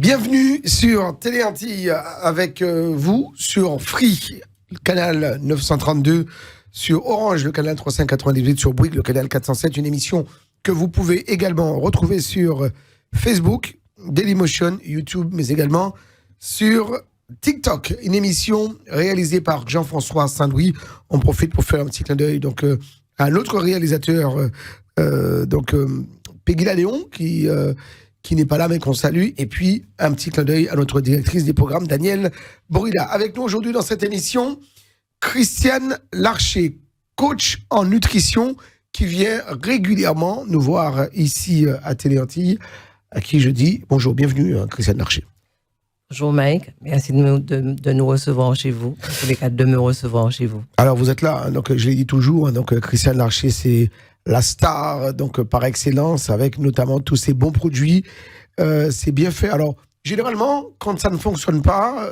Bienvenue sur Télé Antilles avec vous sur Free, le canal 932, sur Orange, le canal 398, sur Bouygues, le canal 407, une émission que vous pouvez également retrouver sur Facebook, Dailymotion, YouTube, mais également sur TikTok, une émission réalisée par Jean-François Saint-Louis. On profite pour faire un petit clin d'œil donc, à notre réalisateur, Peggy Laléon, qui n'est pas là, mais qu'on salue. Et puis, un petit clin d'œil à notre directrice des programmes, Danielle Borilla. Avec nous aujourd'hui dans cette émission, Christiane Larcher, coach en nutrition, qui vient régulièrement nous voir ici à Télé Antilles, à qui je dis bonjour, bienvenue, Christiane Larcher. Bonjour Mike, merci de nous recevoir chez vous, en tous les cas de me recevoir chez vous. Alors vous êtes là, donc je l'ai dit toujours, donc Christiane Larcher, c'est la star donc par excellence, avec notamment tous ces bons produits. C'est bien fait. Alors généralement, quand ça ne fonctionne pas,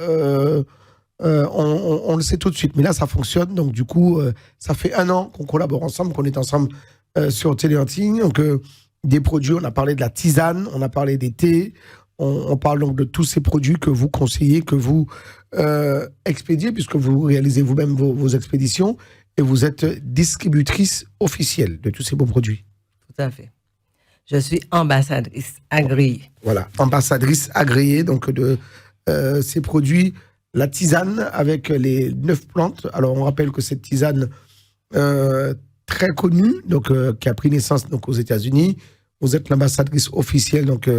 on le sait tout de suite. Mais là, ça fonctionne. Donc du coup, ça fait 1 an qu'on collabore ensemble, qu'on est ensemble sur Télé Antilles. Donc des produits, on a parlé de la tisane, on a parlé des thés. On parle donc de tous ces produits que vous conseillez, que vous expédiez, puisque vous réalisez vous-même vos expéditions, et vous êtes distributrice officielle de tous ces beaux produits. Tout à fait. Je suis ambassadrice agréée. Voilà, ambassadrice agréée donc de ces produits, la tisane avec les 9 plantes. Alors on rappelle que cette tisane très connue, donc qui a pris naissance donc aux États-Unis. Vous êtes l'ambassadrice officielle donc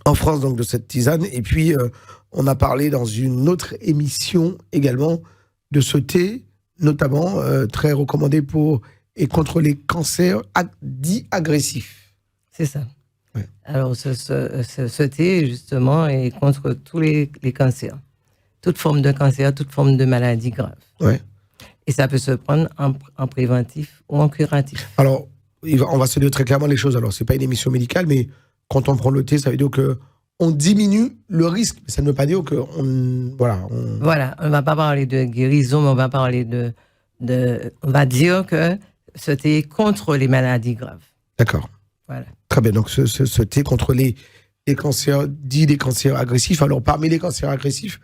en France donc de cette tisane. Et puis on a parlé dans une autre émission également de ce thé, notamment très recommandé pour et contre les cancers dits agressifs. C'est ça. Ouais. Alors ce thé justement est contre tous les cancers, toute forme de cancer, toute forme de maladie grave. Ouais. Et ça peut se prendre en préventif ou en curatif. Alors on va se dire très clairement les choses. Alors c'est pas une émission médicale, mais quand on prend le thé, ça veut dire que on diminue le risque. Ça ne veut pas dire que Voilà, on ne va pas parler de guérison, mais on va parler on va dire que ce thé est contre les maladies graves. D'accord. Voilà. Très bien. Donc ce thé contre les cancers, dits des cancers agressifs. Alors parmi les cancers agressifs,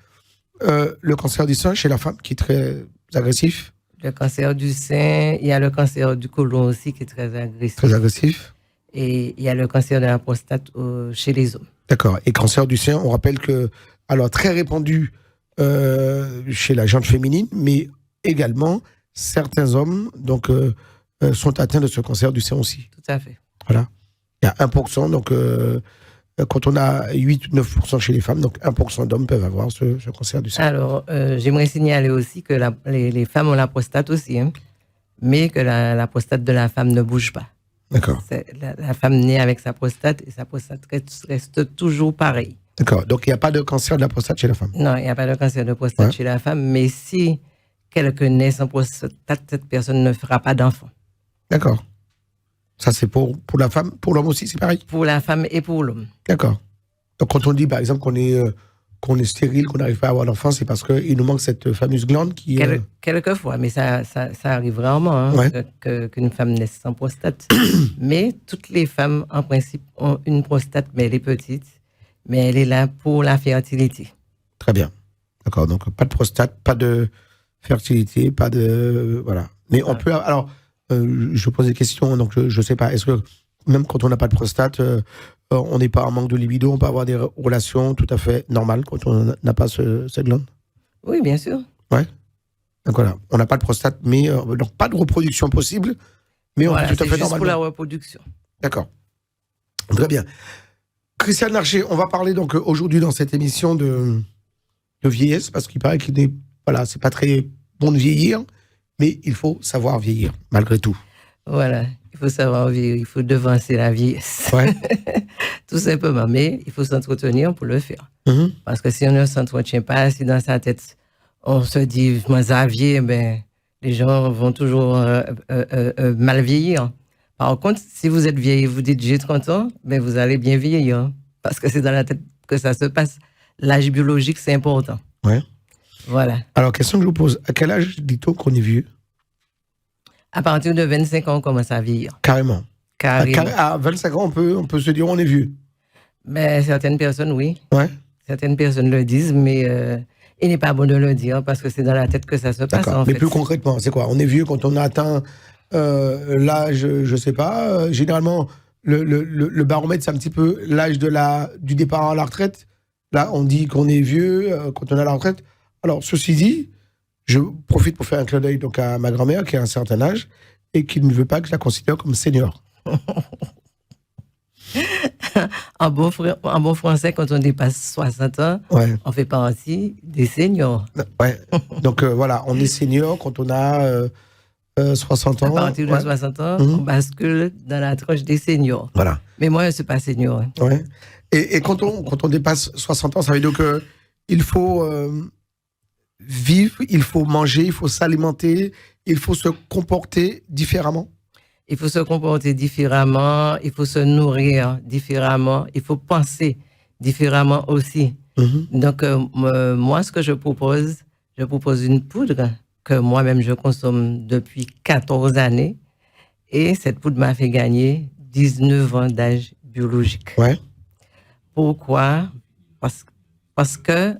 le cancer du sein chez la femme qui est très agressif. Le cancer du sein, il y a le cancer du côlon aussi qui est très agressif. Très agressif. Et il y a le cancer de la prostate chez les hommes. D'accord. Et cancer du sein, on rappelle que, alors très répandu chez la gente féminine, mais également certains hommes donc, sont atteints de ce cancer du sein aussi. Tout à fait. Voilà. Il y a 1%, donc quand on a 8-9% chez les femmes, donc 1% d'hommes peuvent avoir ce cancer du sein. Alors, j'aimerais signaler aussi que les femmes ont la prostate aussi, hein, mais que la prostate de la femme ne bouge pas. D'accord. La femme naît avec sa prostate et sa prostate reste toujours pareille. D'accord. Donc, il n'y a pas de cancer de la prostate chez la femme. Non, il n'y a pas de cancer de prostate chez la femme, mais si quelqu'un naît sans prostate, cette personne ne fera pas d'enfant. D'accord. Ça, c'est pour la femme. Pour l'homme aussi, c'est pareil. Pour la femme et pour l'homme. D'accord. Donc, quand on dit, par exemple, qu'on est stérile, qu'on n'arrive pas à avoir d'enfant, c'est parce qu'il nous manque cette fameuse glande qui... Quelquefois, mais ça arrive rarement hein, qu'une femme naisse sans prostate. Mais toutes les femmes, en principe, ont une prostate, mais elle est petite. Mais elle est là pour la fertilité. Très bien. D'accord. Donc, pas de prostate, pas de fertilité, pas de... Voilà. Mais on peut... Alors, je pose des questions, donc je ne sais pas. Est-ce que même quand on n'a pas de prostate, on n'est pas en manque de libido, on peut avoir des relations tout à fait normales quand on n'a pas cette glande? Oui, bien sûr. Ouais. Donc voilà, on n'a pas de prostate, mais donc pas de reproduction possible, mais on peut tout à fait normalement. C'est juste pour la reproduction. D'accord. Très bien. Christiane Larcher, on va parler donc aujourd'hui dans cette émission de vieillesse, parce qu'il paraît qu'il n'est, voilà, c'est pas très bon de vieillir, mais il faut savoir vieillir, malgré tout. Voilà, il faut savoir vieillir, il faut devancer la vieillesse. Ouais. Tout simplement, mais il faut s'entretenir pour le faire. Mm-hmm. Parce que si on ne s'entretient pas, si dans sa tête, on se dit, moi, Xavier, ben, les gens vont toujours mal vieillir. Par contre, si vous êtes vieille et vous dites, j'ai 30 ans, ben, vous allez bien vieillir. Parce que c'est dans la tête que ça se passe. L'âge biologique, c'est important. Ouais. Voilà. Alors, question que je vous pose, à quel âge dit-on qu'on est vieux? À partir de 25 ans, on commence à vieillir. Carrément. Carrément. À 25 ans, on peut se dire on est vieux. Mais certaines personnes, oui. Ouais. Certaines personnes le disent, mais il n'est pas bon de le dire parce que c'est dans la tête que ça se passe, D'accord. en Mais fait. plus concrètement, c'est quoi? On est vieux quand on a atteint l'âge, je sais pas. Généralement, le baromètre, c'est un petit peu l'âge du départ à la retraite. Là, on dit qu'on est vieux quand on est à la retraite. Alors, ceci dit, je profite pour faire un clin d'œil donc à ma grand-mère qui a un certain âge et qui ne veut pas que je la considère comme senior. En bon français, quand on dépasse 60 ans, Ouais. on fait partie des seniors. Ouais. Donc voilà, on est senior quand on a 60 À ans. partir de Ouais. 60 ans, Mhm. on bascule dans la tranche des seniors. Voilà. Mais moi, je ne suis pas senior. Hein. Ouais. Et quand on dépasse 60 ans, ça veut dire que il faut vivre, il faut manger, il faut s'alimenter, il faut se comporter différemment. Il faut se comporter différemment, il faut se nourrir différemment, il faut penser différemment aussi. Mhm. Donc, moi, ce que je propose une poudre que moi-même je consomme depuis 14 années. Et cette poudre m'a fait gagner 19 ans d'âge biologique. Ouais. Pourquoi? Parce que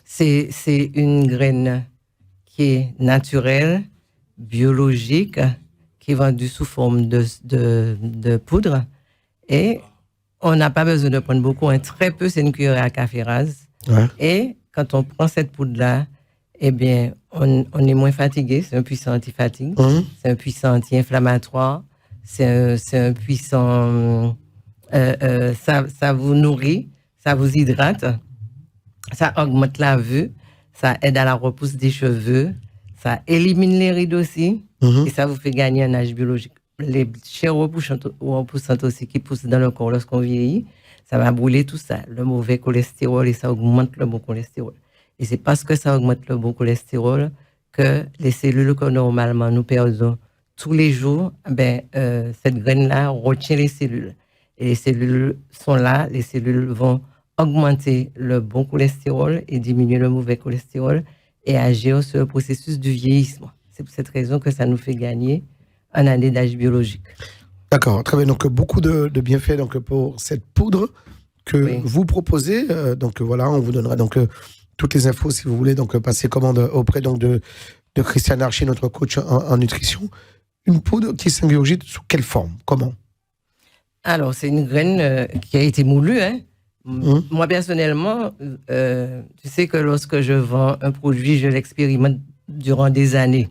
c'est une graine qui est naturelle, biologique, qui est vendue sous forme de poudre. Et on n'a pas besoin de prendre beaucoup, hein. Très peu, c'est une cuillère à café rase. Ouais. Et quand on prend cette poudre-là, eh bien, on est moins fatigué. C'est un puissant anti-fatigue. Mhm. C'est un puissant anti-inflammatoire. C'est un puissant... ça vous nourrit, ça vous hydrate, ça augmente la vue, ça aide à la repousse des cheveux, ça élimine les rides aussi, Mhm. et ça vous fait gagner un âge biologique. Les chairs repoussantes aussi qui poussent dans le corps lorsqu'on vieillit, ça va brûler tout ça, le mauvais cholestérol, et ça augmente le bon cholestérol. Et c'est parce que ça augmente le bon cholestérol que les cellules que normalement nous perdons tous les jours, cette graine-là retient les cellules. Et les cellules sont là, les cellules vont augmenter le bon cholestérol et diminuer le mauvais cholestérol et agir sur le processus du vieillissement. C'est pour cette raison que ça nous fait gagner un année d'âge biologique. D'accord, très bien. Donc beaucoup de bienfaits donc pour cette poudre que Oui. vous proposez. Donc voilà, on vous donnera donc toutes les infos si vous voulez donc passer commande auprès donc de Christiane Archer, notre coach en nutrition. Une poudre qui s'ingurgite sous quelle forme? Comment? Alors, c'est une graine qui a été moulue. Hein. Mhm. Moi, personnellement, tu sais que lorsque je vends un produit, je l'expérimente durant des années.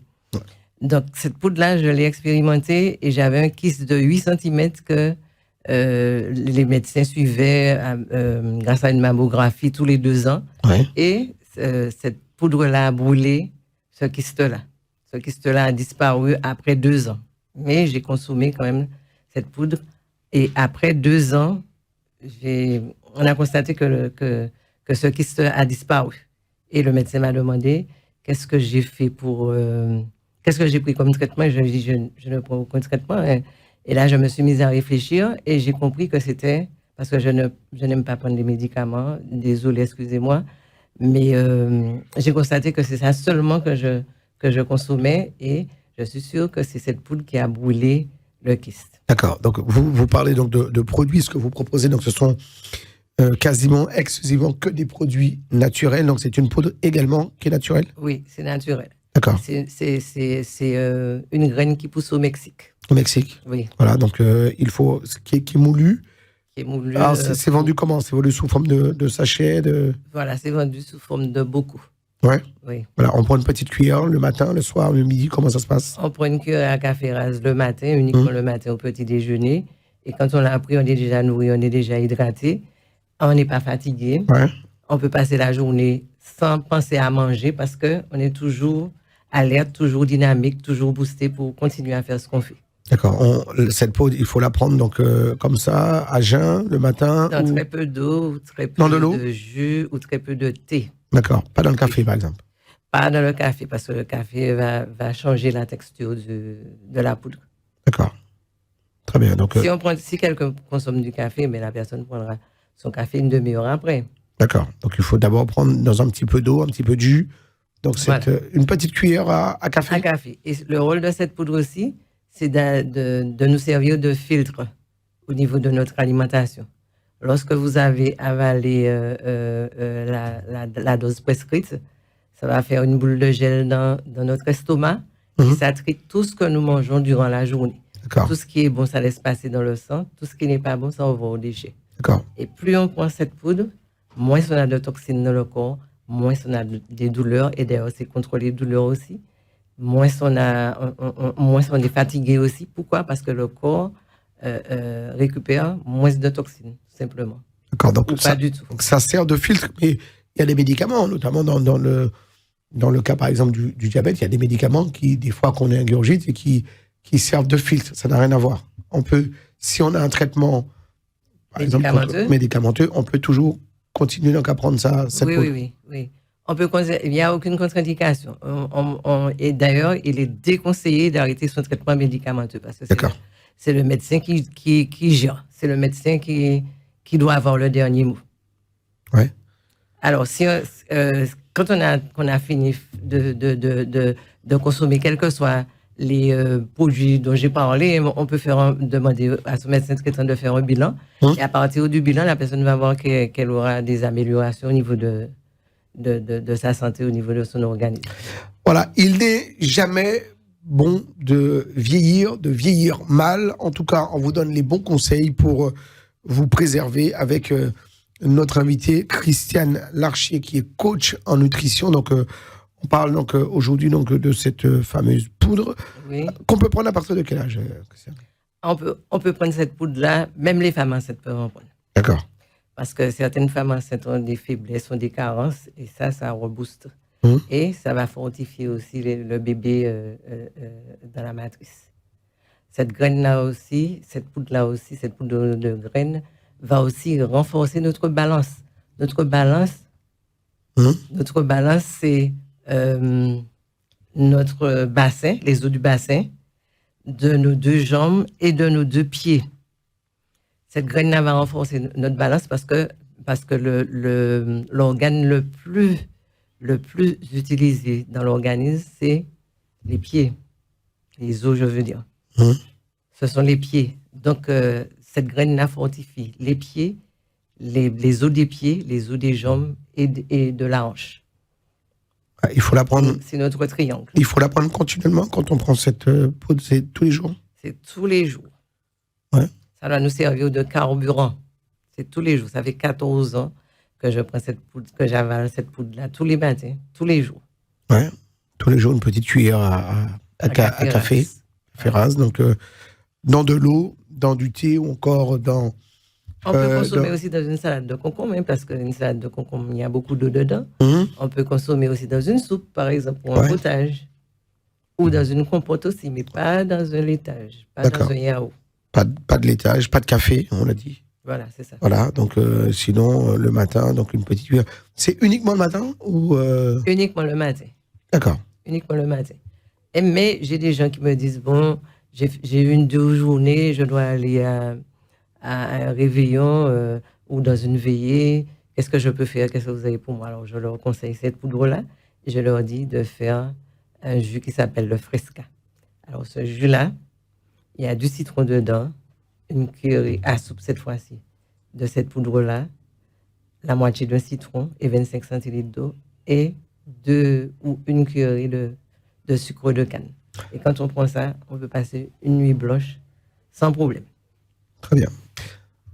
Donc, cette poudre-là, je l'ai expérimentée et j'avais un kyste de 8 cm que les médecins suivaient grâce à une mammographie tous les 2 ans. Ouais. Et cette poudre-là a brûlé ce kyste-là. Ce kyste-là a disparu après 2 ans. Mais j'ai consommé quand même cette poudre. Et après 2 ans, on a constaté que ce kyste a disparu. Et le médecin m'a demandé qu'est-ce que j'ai fait qu'est-ce que j'ai pris comme traitement. Je lui ai dit, je ne prends aucun traitement. Hein. Et là, je me suis mise à réfléchir et j'ai compris que c'était parce que je n'aime pas prendre des médicaments. Désolée, excusez-moi. Mais j'ai constaté que c'est ça seulement que je consommais et je suis sûre que c'est cette poudre qui a brûlé le kyste. D'accord. Donc vous parlez donc de produits, ce que vous proposez. Donc ce sont quasiment exclusivement que des produits naturels. Donc c'est une poudre également qui est naturelle. Oui, c'est naturel. D'accord. C'est une graine qui pousse au Mexique. Au Mexique. Oui, Voilà. Donc il faut qui est moulu. qui est moulu. Alors c'est vendu comment? C'est vendu sous forme de sachet Voilà, c'est vendu sous forme de beaucoup. Ouais. Oui. Voilà. On prend une petite cuillère le matin, le soir, le midi. Comment ça se passe? On prend une cuillère à café rase le matin, uniquement le matin au petit déjeuner. Et quand on l'a pris, on est déjà nourri, on est déjà hydraté. On n'est pas fatigué. Ouais. On peut passer la journée sans penser à manger parce qu'on est toujours alerte, toujours dynamique, toujours boosté pour continuer à faire ce qu'on fait. D'accord. Cette poudre, il faut la prendre donc comme ça, à jeun, le matin. Dans ou... très peu d'eau, très peu Dans de l'eau? de jus ou très peu de thé. D'accord. Pas dans le café, par exemple. Pas dans le café parce que le café va changer la texture de la poudre. D'accord. Très bien. Donc, Si quelqu'un consomme du café, mais la personne prendra son café une demi-heure après. d'accord. Donc, il faut d'abord prendre dans un petit peu d'eau, un petit peu de jus. Donc, c'est Voilà. une petite cuillère à café. À café. Et le rôle de cette poudre aussi, c'est de nous servir de filtre au niveau de notre alimentation. Lorsque vous avez avalé la dose prescrite, ça va faire une boule de gel dans notre estomac et ça traite tout ce que nous mangeons durant la journée. D'accord. Tout ce qui est bon, ça laisse passer dans le sang. Tout ce qui n'est pas bon, ça envoie aux déchets. D'accord. Et plus on prend cette poudre, moins on a de toxines dans le corps, moins on a des douleurs. Et d'ailleurs, c'est contre les douleurs aussi. Moins on est fatigué aussi. Pourquoi? Parce que le corps récupère moins de toxines, tout simplement. D'accord. Donc, pas du tout. Donc ça sert de filtre. Mais il y a des médicaments, notamment dans le cas, par exemple, du diabète, il y a des médicaments qui, des fois, qu'on ingurgite et qui servent de filtre. Ça n'a rien à voir. On peut, si on a un traitement, par exemple, médicamenteux, on peut toujours continuer donc à prendre ça. Oui. Il n'y a aucune contre-indication. Et d'ailleurs, il est déconseillé d'arrêter son traitement médicamenteux parce que c'est le médecin qui gère. C'est le médecin qui doit avoir le dernier mot. Ouais. Alors, quand on a fini de consommer, quels que soient les produits dont j'ai parlé, on peut demander à son médecin traitant de faire un bilan. Et à partir du bilan, la personne va voir qu'elle aura des améliorations au niveau de sa santé, au niveau de son organisme. Voilà, il n'est jamais bon de vieillir mal. En tout cas, on vous donne les bons conseils pour vous préserver avec notre invité Christiane Larcher, qui est coach en nutrition. Donc, on parle donc aujourd'hui donc de cette fameuse poudre qu'on peut prendre à partir de quel âge, Christiane? On peut prendre cette poudre-là, même les femmes enceintes peuvent en prendre. D'accord. Parce que certaines femmes enceintes ont des faiblesses, ont des carences, et ça rebooste. Et ça va fortifier aussi le bébé dans la matrice. Cette graine-là aussi, cette poudre de graines, va aussi renforcer notre balance. Notre balance, c'est notre bassin, les os du bassin, de nos deux jambes et de nos deux pieds. Cette graine-là va renforcer notre balance parce que l'organe le plus utilisé dans l'organisme, c'est les pieds. Les os, je veux dire. Ce sont les pieds. Donc, cette graine-là fortifie les pieds, les os des pieds, les os des jambes et de la hanche. Il faut la prendre. C'est notre triangle. Il faut la prendre continuellement quand on prend cette poudre, c'est tous les jours? C'est tous les jours. Ouais. Ça va nous servir de carburant. C'est tous les jours. Ça fait 14 ans que je prends cette poudre, que j'avale cette poudre-là tous les matins, tous les jours. Ouais. Tous les jours, une petite cuillère à café rase. Donc, dans de l'eau, dans du thé ou encore dans... On peut consommer aussi dans une salade de concombre, parce qu'une salade de concombre, il y a beaucoup d'eau dedans. On peut consommer aussi dans une soupe, par exemple, ou un potage. Ou dans une compote aussi, mais pas dans un laitage, pas dans un yaourt. Pas de laitage, pas de café, on l'a dit. Voilà, c'est ça. Voilà, donc sinon, le matin, donc une petite cuillère. C'est uniquement le matin ou Uniquement le matin. D'accord. Uniquement le matin. Mais j'ai des gens qui me disent, bon, j'ai une 2 journées, je dois aller à un réveillon ou dans une veillée. Qu'est-ce que je peux faire? Qu'est-ce que vous avez pour moi? Alors, je leur conseille cette poudre-là. Et je leur dis de faire un jus qui s'appelle le Fresca. Alors, ce jus-là, il y a du citron dedans, une cuillerée à soupe cette fois-ci de cette poudre-là, la moitié d'un citron et 25 centilitres d'eau et une cuillerée de sucre de canne. Et quand on prend ça, on peut passer une nuit blanche sans problème. Très bien.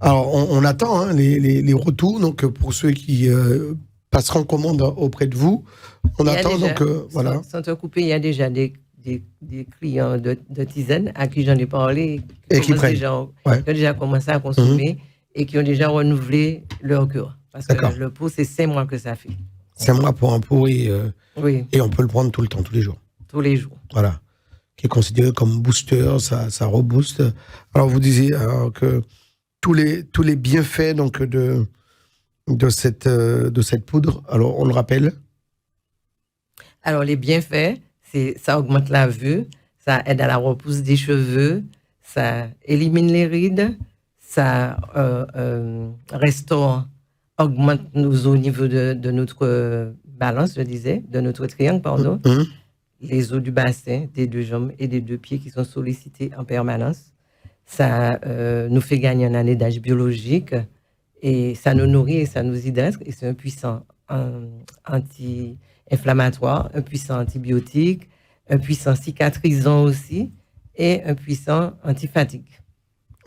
Alors, on attend les retours. Donc, pour ceux qui passeront commande auprès de vous, on attend. Voilà. Sans te couper, il y a déjà des clients de tisane à qui j'en ai parlé, qui ont déjà commencé à consommer et qui ont déjà renouvelé leur cure. Parce que le pot, c'est 5 mois que ça fait. 5 mois pour un pot et on peut le prendre tout le temps, tous les jours. Tous les jours. Voilà. Qui est considéré comme booster, ça rebooste. Alors, vous disiez que tous les bienfaits donc, de cette poudre, alors on le rappelle? Alors, les bienfaits, ça augmente la vue, ça aide à la repousse des cheveux, ça élimine les rides, ça restaure, augmente nos au niveau de notre balance, je disais, de notre triangle, pardon. Les os du bassin, des 2 jambes et des 2 pieds qui sont sollicités en permanence. Ça nous fait gagner en année d'âge biologique Et ça nous nourrit et ça nous hydrate. Et c'est un puissant anti-inflammatoire, un puissant antibiotique, un puissant cicatrisant aussi et un puissant anti-fatigue.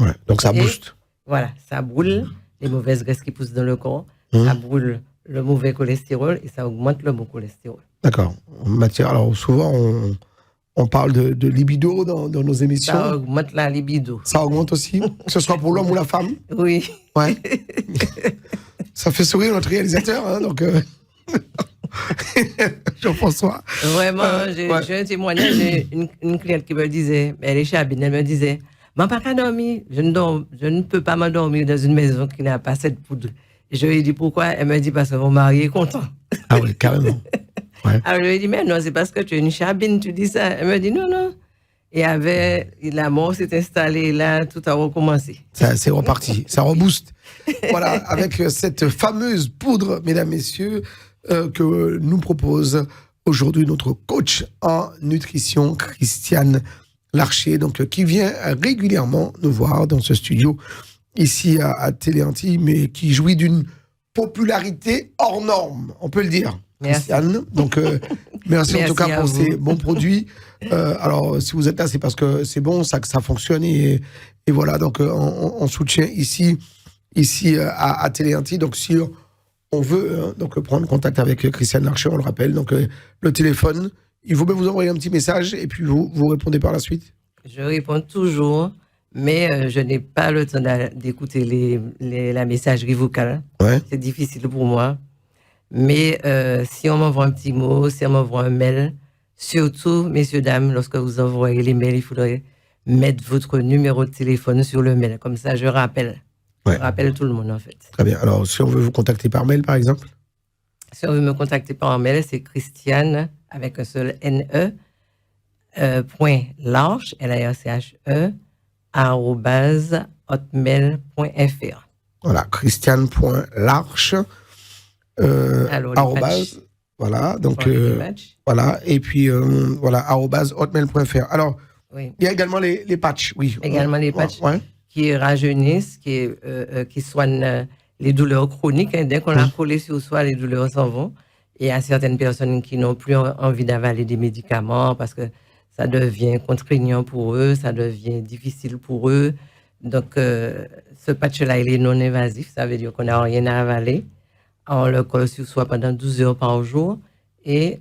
Ouais, donc ça booste. Voilà, ça brûle les mauvaises graisses qui poussent dans le corps, ça brûle le mauvais cholestérol et ça augmente le bon cholestérol. D'accord. Alors souvent, on parle de libido dans nos émissions. Ça augmente la libido. Ça augmente aussi, que ce soit pour l'homme ou la femme. Oui. Ouais. Ça fait sourire notre réalisateur, hein, donc... Jean-François. Vraiment, j'ai un témoignage, j'ai une cliente qui me disait, elle est chabine, elle me disait, je pas qu'à dormir, je ne peux pas m'endormir dans une maison qui n'a pas cette poudre. Et je lui ai dit pourquoi, elle me dit parce que mon mari est content. Ah oui, carrément. Ouais. Alors je lui ai dit, mais non, c'est parce que tu es une chabine, tu dis ça. Elle me dit, non. Et la mort s'est installée, là, tout a recommencé. Ça, c'est reparti, ça rebooste. Voilà, avec cette fameuse poudre, mesdames, messieurs, que nous propose aujourd'hui notre coach en nutrition, Christiane Larcher, donc qui vient régulièrement nous voir dans ce studio ici à Télé-Antilles, mais qui jouit d'une popularité hors norme, on peut le dire. Merci. Christiane, donc merci en tout cas pour ces bons produits. Alors si vous êtes là, c'est parce que c'est bon, ça fonctionne et voilà, donc on soutient ici à Télé-Antilles. Donc si on veut donc prendre contact avec Christiane Larcher, on le rappelle, donc le téléphone, il faut bien vous envoyer un petit message et puis vous répondez par la suite. Je réponds toujours, mais je n'ai pas le temps d'écouter la messagerie vocale. Ouais. C'est difficile pour moi. Mais si on m'envoie un petit mot, si on m'envoie un mail, surtout, messieurs, dames, lorsque vous envoyez les mails, il faudrait mettre votre numéro de téléphone sur le mail. Comme ça, je rappelle. Ouais. Je rappelle tout le monde, en fait. Très bien. Alors, si on veut vous contacter par mail, par exemple? Si on veut me contacter par mail, c'est Christiane, avec un seul N-E, point larche, L-A-R-C-H-E, @hotmail.fr. Voilà, christiane.larche, arrobase, voilà, donc, voilà, et puis, voilà, @hotmail.fr. Alors, oui. Il y a également les patchs, oui. Également les patchs qui rajeunissent, qui soignent les douleurs chroniques. Hein. Dès qu'on a collé sur soi, les douleurs s'en vont. Et il y a certaines personnes qui n'ont plus envie d'avaler des médicaments parce que ça devient contraignant pour eux, ça devient difficile pour eux. Donc, ce patch-là, il est non invasif. Ça veut dire qu'on n'a rien à avaler. On le colle sur soi pendant 12 heures par jour et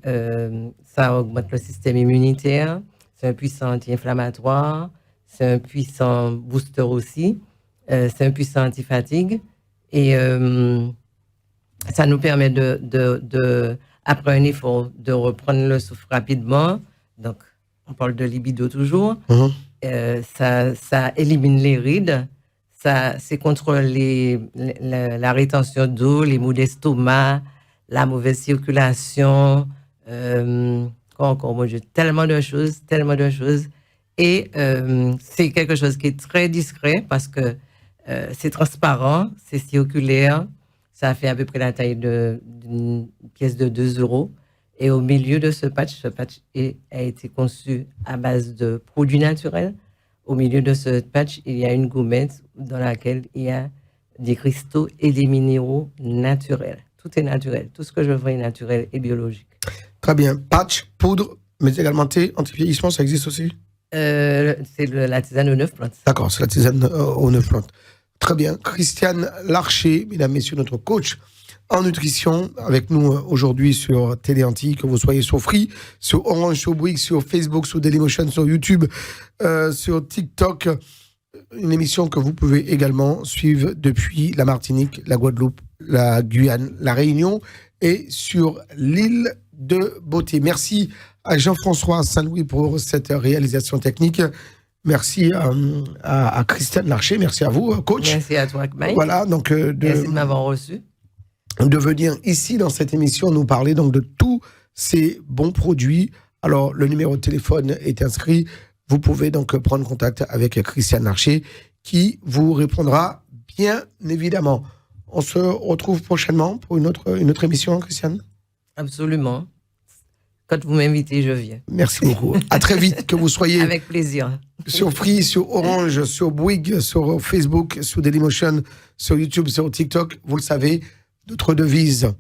ça augmente le système immunitaire. C'est un puissant anti-inflammatoire. C'est un puissant booster aussi. C'est un puissant anti-fatigue. Et ça nous permet après un effort, de reprendre le souffle rapidement. Donc, on parle de libido toujours. Ça élimine les rides. C'est contre la rétention d'eau, les maux d'estomac, la mauvaise circulation. Encore, mon Dieu, tellement de choses. Et c'est quelque chose qui est très discret parce que c'est transparent, c'est circulaire. Ça fait à peu près la taille d'une pièce de 2 €. Et au milieu de ce patch a été conçu à base de produits naturels. Au milieu de ce patch, il y a une gommette dans laquelle il y a des cristaux et des minéraux naturels. Tout est naturel. Tout ce que je vois est naturel et biologique. Très bien. Patch, poudre, mais également thé, anti-vieillissement, ça existe aussi? C'est la tisane aux 9 plantes. D'accord, c'est la tisane aux 9 plantes. Très bien. Christiane Larcher, mesdames, messieurs, notre coach en nutrition, avec nous aujourd'hui sur Télé-Antilles, que vous soyez sur Free, sur Orange, sur Bouygues, sur Facebook, sur Dailymotion, sur YouTube, sur TikTok. Une émission que vous pouvez également suivre depuis la Martinique, la Guadeloupe, la Guyane, la Réunion et sur l'île de Beauté. Merci à Jean-François Saint-Louis pour cette réalisation technique. Merci à Christiane Larcher, merci à vous, coach. Merci à toi, Mike. Voilà, donc merci de m'avoir reçu. De venir ici dans cette émission nous parler donc de tous ces bons produits. Alors, le numéro de téléphone est inscrit. Vous pouvez donc prendre contact avec Christiane Larcher qui vous répondra bien évidemment. On se retrouve prochainement pour une autre émission, Christiane? Absolument. Quand vous m'invitez, je viens. Merci beaucoup. À très vite, que vous soyez... Avec plaisir. sur Free, sur Orange, sur Bouygues, sur Facebook, sur Dailymotion, sur YouTube, sur TikTok. Vous le savez, notre devise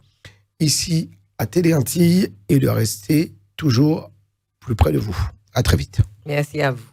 ici à Télé Antilles est de rester toujours plus près de vous. À très vite. Merci à vous.